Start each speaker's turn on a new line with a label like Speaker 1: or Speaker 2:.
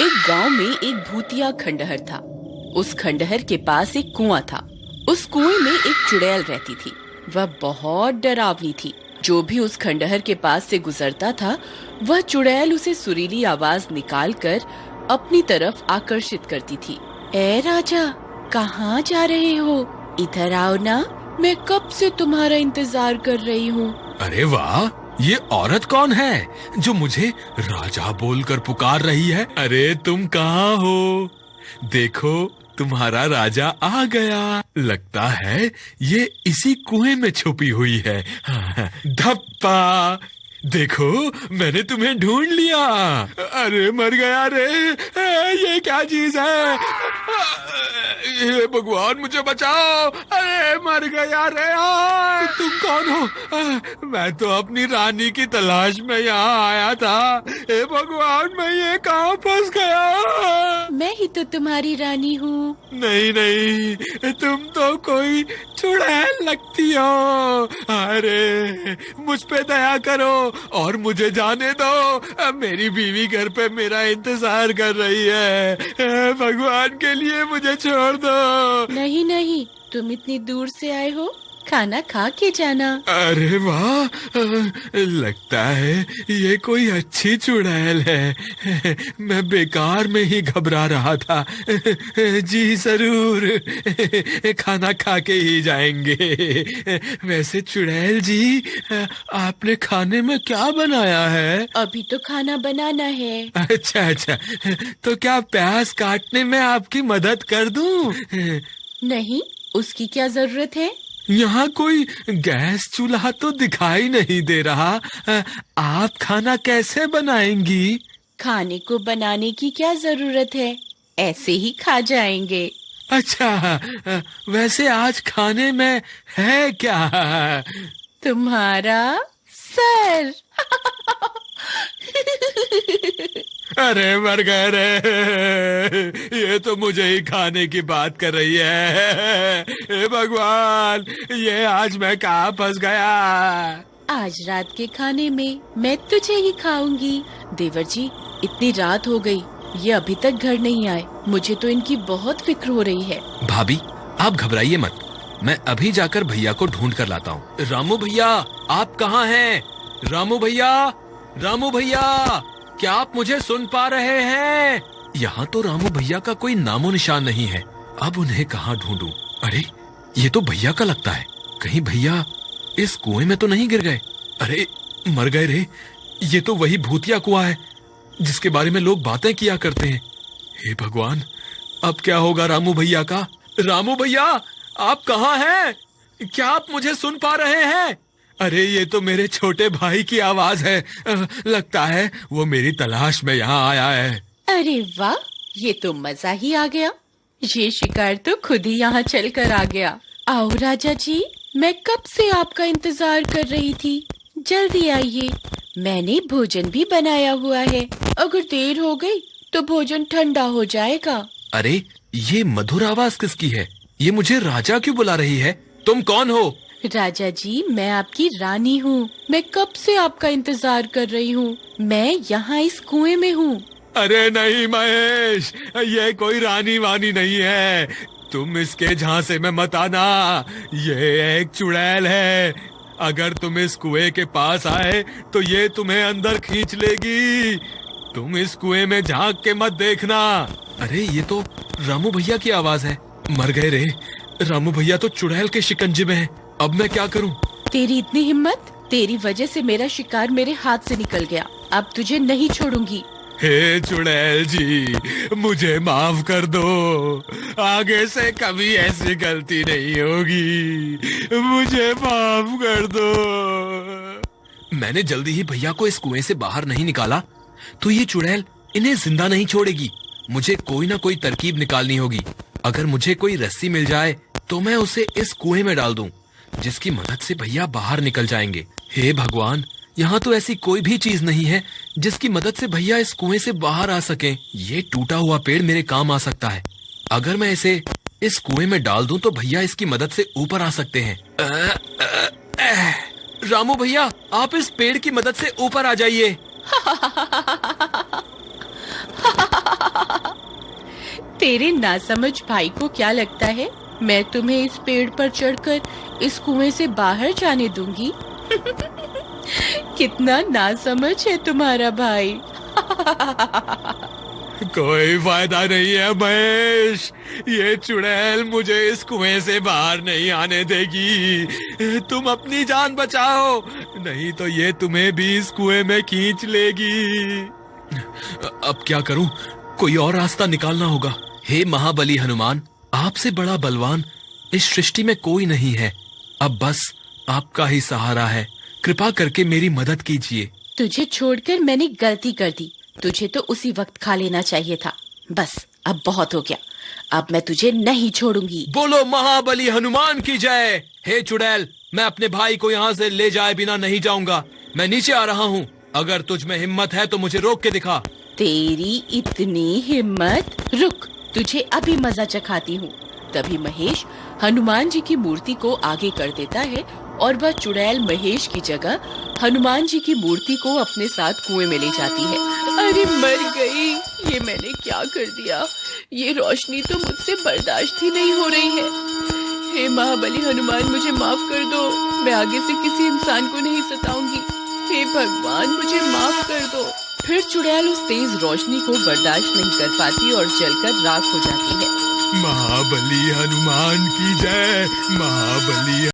Speaker 1: एक गांव में एक भूतिया खंडहर था। उस खंडहर के पास एक कुआं था। उस कुएं में एक चुड़ैल रहती थी। वह बहुत डरावनी थी। जो भी उस खंडहर के पास से गुजरता था, वह चुड़ैल उसे सुरीली आवाज निकालकर अपनी तरफ आकर्षित करती थी। ए राजा, कहाँ जा रहे हो? इधर आओ ना, मैं कब से तुम्हारा इंतजार कर रही हूँ।
Speaker 2: अरे वाह, ये औरत कौन है जो मुझे राजा बोलकर पुकार रही है? अरे तुम कहाँ हो? देखो, तुम्हारा राजा आ गया। लगता है ये इसी कुएं में छुपी हुई है। धप्पा, देखो मैंने तुम्हें ढूंढ लिया। अरे मर गया रे, ये क्या चीज है? हे भगवान, मुझे बचाओ। अरे मर गया रे। तुम कौन हो? मैं तो अपनी रानी की तलाश में यहाँ आया था। हे भगवान, मैं ये कहाँ फंस गया?
Speaker 1: मैं ही तो तुम्हारी रानी हूँ।
Speaker 2: नहीं नहीं, तुम तो कोई चुड़ैल लगती हो। अरे मुझ पे दया करो और मुझे जाने दो। मेरी बीवी घर पे मेरा इंतजार कर रही है। भगवान के लिए मुझे छोड़ दो।
Speaker 1: नहीं नहीं, तुम इतनी दूर से आए हो, खाना खा के जाना।
Speaker 2: अरे वाह, लगता है ये कोई अच्छी चुड़ैल है। मैं बेकार में ही घबरा रहा था। जी जरूर, खाना खा के ही जाएंगे। वैसे चुड़ैल जी, आपने खाने में क्या बनाया है?
Speaker 1: अभी तो खाना बनाना है।
Speaker 2: अच्छा अच्छा, तो क्या प्याज काटने में आपकी मदद कर दूं?
Speaker 1: नहीं, उसकी क्या जरूरत है?
Speaker 2: यहाँ कोई गैस चूल्हा तो दिखाई नहीं दे रहा। आप खाना कैसे बनाएंगी?
Speaker 1: खाने को बनाने की क्या जरूरत है, ऐसे ही खा जाएंगे।
Speaker 2: अच्छा, वैसे आज खाने में है क्या?
Speaker 1: तुम्हारा सर।
Speaker 2: अरे मर गए रे, ये तो मुझे ही खाने की बात कर रही है। हे भगवान, ये आज मैं कहाँ फंस गया?
Speaker 1: आज रात के खाने में मैं तुझे ही खाऊंगी। देवर जी, इतनी रात हो गई, ये अभी तक घर नहीं आए। मुझे तो इनकी बहुत फिक्र हो रही है।
Speaker 2: भाभी, आप घबराइए मत, मैं अभी जाकर भैया को ढूंढ कर लाता हूँ। रामू भैया, आप कहाँ हैं? रामू भैया, रामू भैया, क्या आप मुझे सुन पा रहे हैं? यहाँ तो रामू भैया का कोई नामो निशान नहीं है। अब उन्हें कहाँ ढूंढूं? अरे ये तो भैया का लगता है। कहीं भैया इस कुएं में तो नहीं गिर गए? अरे मर गए रे, ये तो वही भूतिया कुआं है जिसके बारे में लोग बातें किया करते हैं। हे भगवान, अब क्या होगा रामू भैया का? रामू भैया, आप कहाँ हैं? क्या आप मुझे सुन पा रहे हैं? अरे ये तो मेरे छोटे भाई की आवाज है। लगता है वो मेरी तलाश में यहाँ आया है।
Speaker 1: अरे वाह, ये तो मजा ही आ गया। ये शिकार तो खुद ही यहाँ चल कर आ गया। आओ राजा जी, मैं कब से आपका इंतजार कर रही थी। जल्दी आइए, मैंने भोजन भी बनाया हुआ है। अगर देर हो गई तो भोजन ठंडा हो जाएगा।
Speaker 2: अरे ये मधुर आवाज किसकी है? ये मुझे राजा क्यों बुला रही है? तुम कौन हो?
Speaker 1: राजा जी, मैं आपकी रानी हूँ। मैं कब से आपका इंतजार कर रही हूँ। मैं यहाँ इस कुएं में हूँ।
Speaker 2: अरे नहीं महेश, ये कोई रानी वानी नहीं है। तुम इसके झांसे में मत आना। ये एक चुड़ैल है। अगर तुम इस कुएं के पास आए तो ये तुम्हें अंदर खींच लेगी। तुम इस कुएं में झांक के मत देखना। अरे ये तो रामू भैया की आवाज है। मर गए रे, रामू भैया तो चुड़ैल के शिकंजे में है। अब मैं क्या करूं?
Speaker 1: तेरी इतनी हिम्मत! तेरी वजह से मेरा शिकार मेरे हाथ से निकल गया। अब तुझे नहीं छोड़ूंगी।
Speaker 2: हे चुड़ैल जी, मुझे माफ कर दो। आगे से कभी ऐसी गलती नहीं होगी। मुझे माफ कर दो। मैंने जल्दी ही भैया को इस कुएं से बाहर नहीं निकाला तो ये चुड़ैल इन्हें जिंदा नहीं छोड़ेगी। मुझे कोई ना कोई तरकीब निकालनी होगी। अगर मुझे कोई रस्सी मिल जाए तो मैं उसे इस कुएं में डाल दूं, जिसकी मदद से भैया बाहर निकल जाएंगे। हे भगवान, यहाँ तो ऐसी कोई भी चीज नहीं है जिसकी मदद से भैया इस कुएं से बाहर आ सके। ये टूटा हुआ पेड़ मेरे काम आ सकता है। अगर मैं इसे इस कुएं में डाल दूं तो भैया इसकी मदद से ऊपर आ सकते हैं। रामू भैया, आप इस पेड़ की मदद से ऊपर आ जाइए।
Speaker 1: तेरे नासमझ भाई को क्या लगता है मैं तुम्हें इस पेड़ पर चढ़कर इस कुएं से बाहर जाने दूंगी? कितना नासमझ है तुम्हारा भाई।
Speaker 2: कोई फायदा नहीं है महेश, ये चुड़ैल मुझे इस कुएं से बाहर नहीं आने देगी। तुम अपनी जान बचाओ, नहीं तो ये तुम्हें भी इस कुएं में खींच लेगी। अब क्या करूं? कोई और रास्ता निकालना होगा। हे महाबली हनुमान, आपसे बड़ा बलवान इस सृष्टि में कोई नहीं है। अब बस आपका ही सहारा है। कृपा करके मेरी मदद कीजिए।
Speaker 1: तुझे छोड़कर मैंने गलती कर दी। तुझे तो उसी वक्त खा लेना चाहिए था। बस अब बहुत हो गया। अब मैं तुझे नहीं छोड़ूंगी।
Speaker 2: बोलो महाबली हनुमान की जय। हे चुड़ैल, मैं अपने भाई को यहाँ से ले जाए बिना नहीं जाऊंगा। मैं नीचे आ रहा हूँ। अगर तुझ में हिम्मत है तो मुझे रोक के दिखा।
Speaker 1: तेरी इतनी हिम्मत? रुक, तुझे अभी मजा चखाती हूँ। तभी महेश हनुमान जी की मूर्ति को आगे कर देता है और वह चुड़ैल महेश की जगह हनुमान जी की मूर्ति को अपने साथ कुएं में ले जाती है। अरे मर गई, ये मैंने क्या कर दिया? ये रोशनी तो मुझसे बर्दाश्त ही नहीं हो रही है। हे महाबली हनुमान, मुझे माफ कर दो। मैं आगे से किसी इंसान को नहीं सताऊंगी। हे भगवान, मुझे माफ कर दो। फिर चुड़ैल उस तेज रोशनी को बर्दाश्त नहीं कर पाती और जलकर राख हो जाती है।
Speaker 2: महाबली हनुमान की जय। महाबली